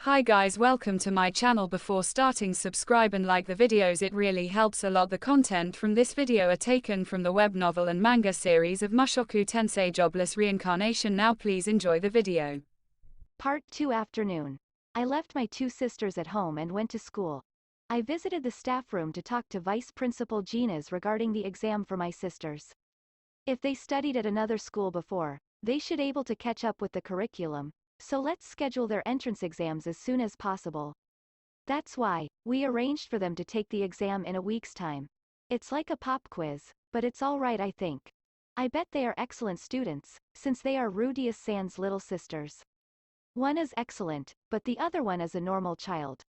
Hi guys, welcome to my channel. Before starting, subscribe and like the videos, it really helps a lot. The content from this video are taken from the web novel and manga series of Mushoku Tensei Jobless Reincarnation. Now please enjoy the video. Part 2 Afternoon. I left my two sisters at home and went to school. I visited the staff room to talk to Vice Principal Gina's regarding the exam for my sisters. If they studied at another school before, they should able to catch up with the curriculum, so let's schedule their entrance exams as soon as possible. That's why we arranged for them to take the exam in a week's time. It's like a pop quiz, but it's alright, I think. I bet they are excellent students, since they are Rudeus-san's little sisters. One is excellent, but the other one is a normal child.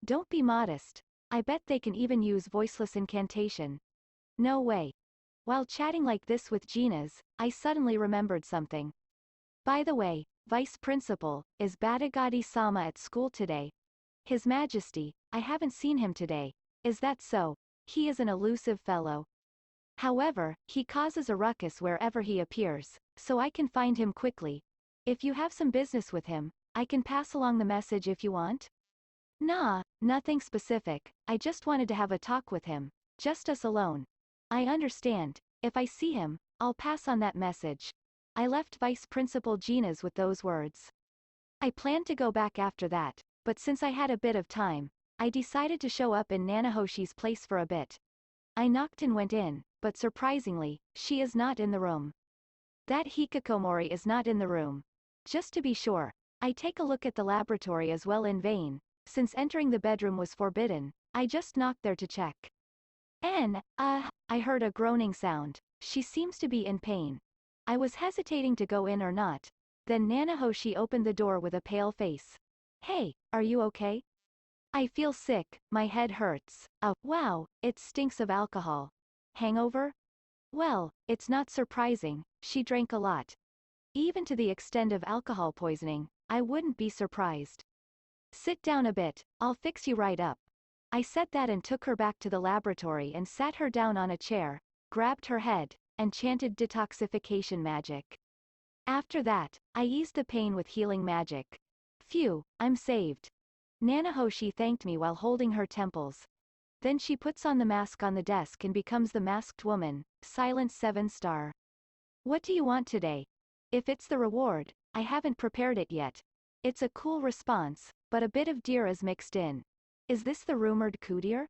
Don't be modest. I bet they can even use voiceless incantation. No way. While chatting like this with Gina's, I suddenly remembered something. By the way, Vice Principal, is Badigadi-sama at school today? His Majesty, I haven't seen him today. Is that so? He is an elusive fellow. However, he causes a ruckus wherever he appears, so I can find him quickly. If you have some business with him, I can pass along the message if you want. Nah, nothing specific, I just wanted to have a talk with him. Just us alone. I understand. If I see him, I'll pass on that message. I left Vice Principal Gina's with those words. I planned to go back after that, but since I had a bit of time, I decided to show up in Nanahoshi's place for a bit. I knocked and went in, but surprisingly, she is not in the room. That Hikikomori is not in the room. Just to be sure, I take a look at the laboratory as well in vain, since entering the bedroom was forbidden. I just knocked there to check. I heard a groaning sound. She seems to be in pain. I was hesitating to go in or not. Then Nanahoshi opened the door with a pale face. Hey, are you okay? I feel sick, my head hurts. Wow, it stinks of alcohol. Hangover? Well, it's not surprising, she drank a lot. Even to the extent of alcohol poisoning, I wouldn't be surprised. Sit down a bit, I'll fix you right up. I said that and took her back to the laboratory and sat her down on a chair, grabbed her head, and chanted detoxification magic. After that, I eased the pain with healing magic. Phew, I'm saved. Nanahoshi thanked me while holding her temples. Then she puts on the mask on the desk and becomes the masked woman, Silent 7-star. What do you want today? If it's the reward, I haven't prepared it yet. It's a cool response, but a bit of deer is mixed in. Is this the rumored kudir?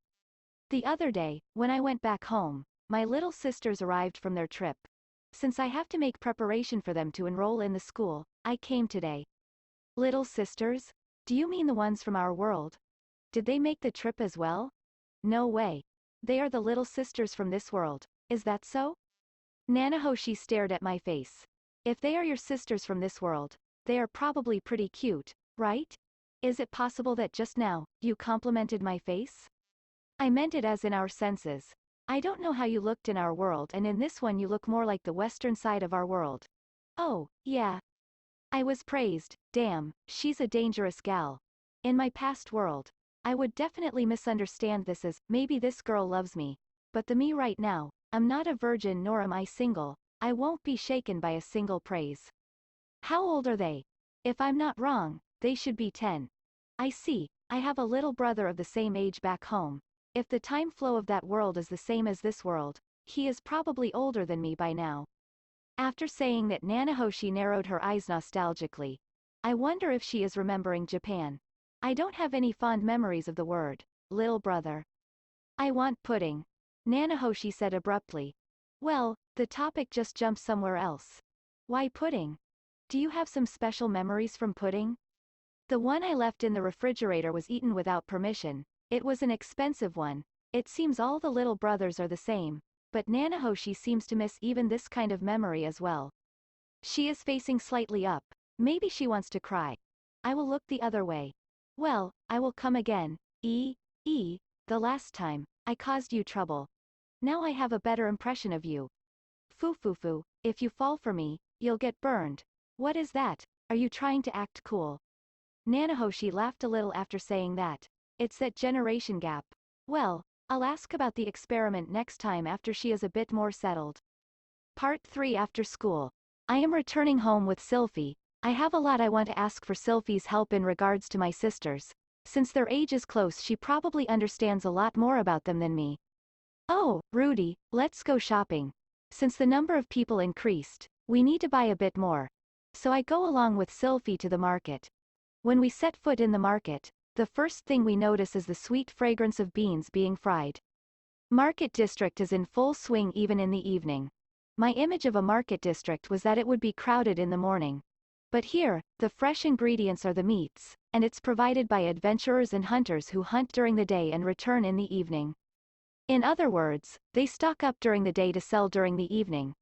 The other day, when I went back home, my little sisters arrived from their trip. Since I have to make preparation for them to enroll in the school, I came today. Little sisters? Do you mean the ones from our world? Did they make the trip as well? No way. They are the little sisters from this world, is that so? Nanahoshi stared at my face. If they are your sisters from this world, they are probably pretty cute, right? Is it possible that just now, you complimented my face? I meant it as in our senses. I don't know how you looked in our world, and in this one you look more like the western side of our world. Oh, yeah. I was praised. Damn, she's a dangerous gal. In my past world, I would definitely misunderstand this as, maybe this girl loves me. But the me right now, I'm not a virgin nor am I single. I won't be shaken by a single praise. How old are they? If I'm not wrong, they should be 10. I see, I have a little brother of the same age back home. If the time flow of that world is the same as this world, he is probably older than me by now. After saying that, Nanahoshi narrowed her eyes nostalgically. I wonder if she is remembering Japan. I don't have any fond memories of the word, little brother. I want pudding, Nanahoshi said abruptly. Well, the topic just jumped somewhere else. Why pudding? Do you have some special memories from pudding? The one I left in the refrigerator was eaten without permission. It was an expensive one. It seems all the little brothers are the same, but Nanahoshi seems to miss even this kind of memory as well. She is facing slightly up. Maybe she wants to cry. I will look the other way. Well, I will come again. The last time, I caused you trouble. Now I have a better impression of you. Foo, if you fall for me, you'll get burned. What is that? Are you trying to act cool? Nanahoshi laughed a little after saying that. It's that generation gap. Well, I'll ask about the experiment next time after she is a bit more settled. Part 3 After school. I am returning home with Sylphy. I have a lot I want to ask for Sylphy's help in regards to my sisters. Since their age is close, she probably understands a lot more about them than me. Oh, Rudy, let's go shopping. Since the number of people increased, we need to buy a bit more. So I go along with Sylphy to the market. When we set foot in the market, the first thing we notice is the sweet fragrance of beans being fried. Market district is in full swing even in the evening. My image of a market district was that it would be crowded in the morning. But here, the fresh ingredients are the meats, and it's provided by adventurers and hunters who hunt during the day and return in the evening. In other words, they stock up during the day to sell during the evening.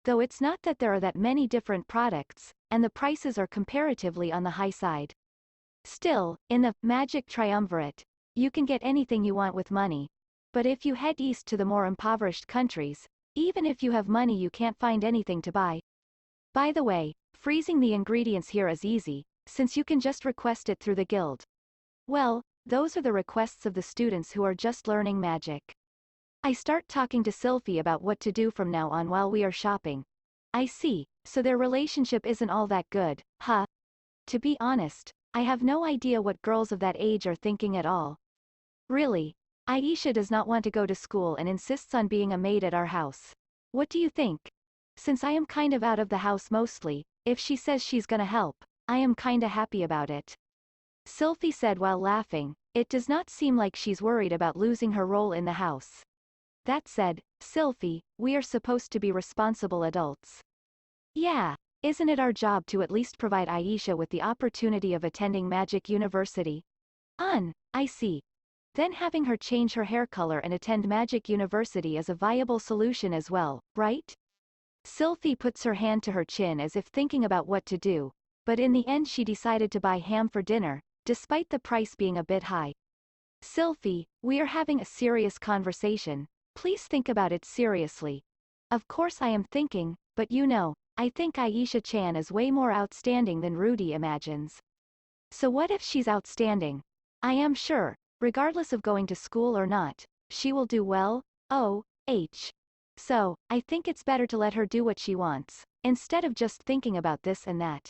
Though it's not that there are that many different products, and the prices are comparatively on the high side. Still, in the Magic Triumvirate, you can get anything you want with money. But if you head east to the more impoverished countries, even if you have money you can't find anything to buy. By the way, freezing the ingredients here is easy, since you can just request it through the guild. Well, those are the requests of the students who are just learning magic. I start talking to Sylphy about what to do from now on while we are shopping. I see, so their relationship isn't all that good, huh? To be honest, I have no idea what girls of that age are thinking at all. Really, Aisha does not want to go to school and insists on being a maid at our house. What do you think? Since I am kind of out of the house mostly, if she says she's gonna help, I am kinda happy about it. Sylphy said while laughing, it does not seem like she's worried about losing her role in the house. That said, Sylphy, we are supposed to be responsible adults. Yeah, isn't it our job to at least provide Aisha with the opportunity of attending Magic University? I see. Then having her change her hair color and attend Magic University is a viable solution as well, right? Sylphy puts her hand to her chin as if thinking about what to do, but in the end she decided to buy ham for dinner, despite the price being a bit high. Sylphy, we are having a serious conversation, please think about it seriously. Of course I am thinking, but you know, I think Aisha-chan is way more outstanding than Rudy imagines. So what if she's outstanding? I am sure, regardless of going to school or not, she will do well. So, I think it's better to let her do what she wants, instead of just thinking about this and that.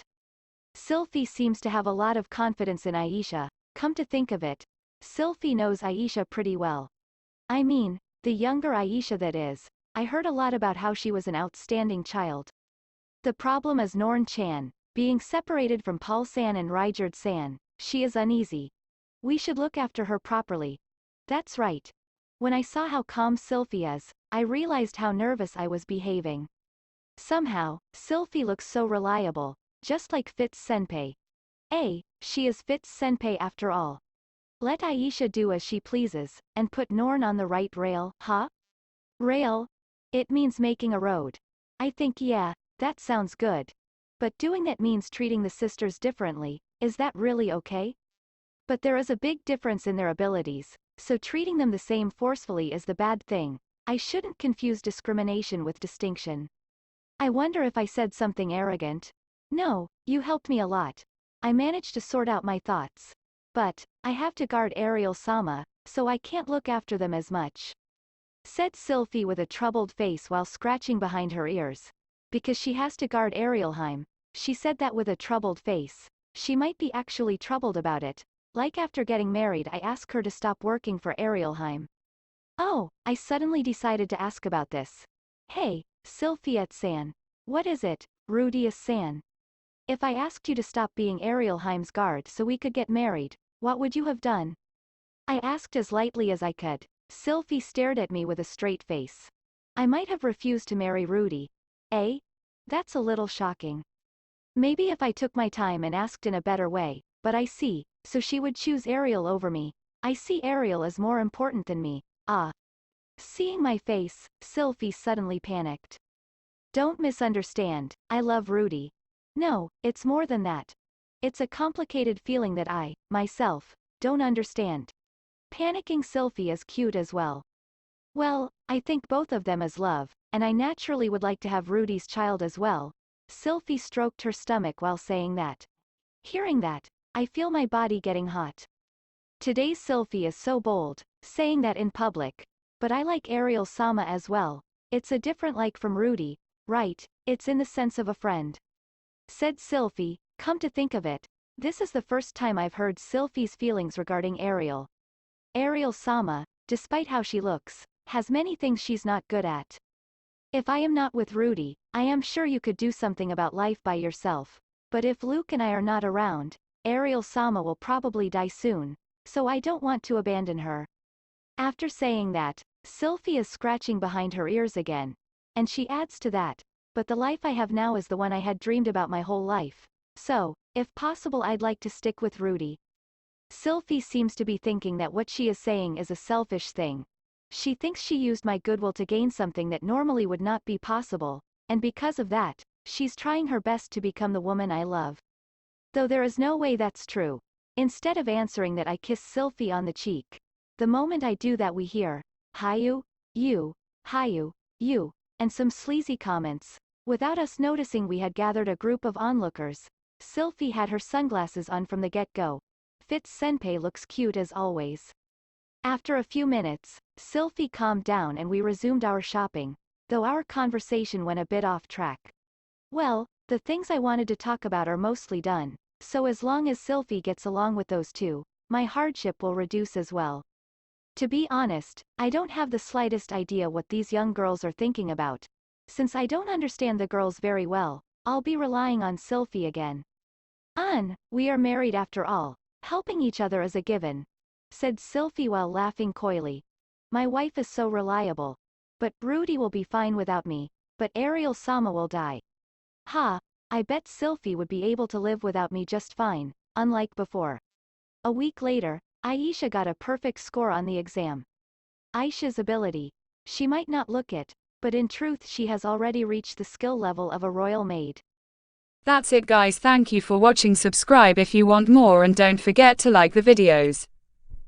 Sylphy seems to have a lot of confidence in Aisha. Come to think of it, Sylphy knows Aisha pretty well. I mean, the younger Aisha that is. I heard a lot about how she was an outstanding child. The problem is Norn-chan, being separated from Paul-san and Ruijerd-san, she is uneasy. We should look after her properly. That's right. When I saw how calm Sylphy is, I realized how nervous I was behaving. Somehow, Sylphy looks so reliable, just like Fitz-senpai. She is Fitz-senpai after all. Let Aisha do as she pleases, and put Norn on the right rail, huh? Rail? It means making a road. I think yeah, that sounds good. But doing that means treating the sisters differently, is that really okay? But there is a big difference in their abilities, so treating them the same forcefully is the bad thing. I shouldn't confuse discrimination with distinction. I wonder if I said something arrogant. No, you helped me a lot. I managed to sort out my thoughts. But, I have to guard Ariel-sama, so I can't look after them as much. Said Sylphy with a troubled face while scratching behind her ears. Because she has to guard Arielheim. She said that with a troubled face. She might be actually troubled about it. Like after getting married I asked her to stop working for Arielheim. Oh, I suddenly decided to ask about this. Hey, Sylphiette-san. What is it, Rudeus-san? If I asked you to stop being Arielheim's guard so we could get married, what would you have done? I asked as lightly as I could. Sylphy stared at me with a straight face. I might have refused to marry Rudy. That's a little shocking. Maybe if I took my time and asked in a better way, but I see, so she would choose Ariel over me. I see Ariel as more important than me. Seeing my face, Sylphy suddenly panicked. Don't misunderstand, I love Rudy. No, it's more than that. It's a complicated feeling that I, myself, don't understand. Panicking Sylphy is cute as well. Well, I think both of them is love, and I naturally would like to have Rudy's child as well. Sylphy stroked her stomach while saying that. Hearing that, I feel my body getting hot. Today's Sylphy is so bold, saying that in public. But I like Ariel-sama as well. It's a different like from Rudy, right? It's in the sense of a friend. Said Sylphy, Come to think of it, this is the first time I've heard Sylphy's feelings regarding Ariel. Ariel-sama, despite how she looks, has many things she's not good at. If I am not with Rudy, I am sure you could do something about life by yourself. But if Luke and I are not around, Ariel-sama will probably die soon, so I don't want to abandon her. After saying that, Sylphy is scratching behind her ears again. And she adds to that, but the life I have now is the one I had dreamed about my whole life. So, if possible I'd like to stick with Rudy. Sylphy seems to be thinking that what she is saying is a selfish thing. She thinks she used my goodwill to gain something that normally would not be possible, and because of that, she's trying her best to become the woman I love. Though there is no way that's true. Instead of answering that, I kiss Sylphy on the cheek. The moment I do that we hear, Hayu, you, and some sleazy comments. Without us noticing we had gathered a group of onlookers. Sylphy had her sunglasses on from the get-go. Fitz-senpai looks cute as always. After a few minutes, Sylphy calmed down and we resumed our shopping, though our conversation went a bit off track. Well, the things I wanted to talk about are mostly done, so as long as Sylphy gets along with those two, my hardship will reduce as well. To be honest, I don't have the slightest idea what these young girls are thinking about. Since I don't understand the girls very well, I'll be relying on Sylphy again. We are married after all. Helping each other is a given, said Sylphy while laughing coyly. My wife is so reliable. But Rudy will be fine without me, but Ariel-sama will die. I bet Sylphy would be able to live without me just fine, unlike before. A week later, Aisha got a perfect score on the exam. Aisha's ability. She might not look it, but in truth she has already reached the skill level of a royal maid. That's it guys, thank you for watching. Subscribe if you want more and don't forget to like the videos.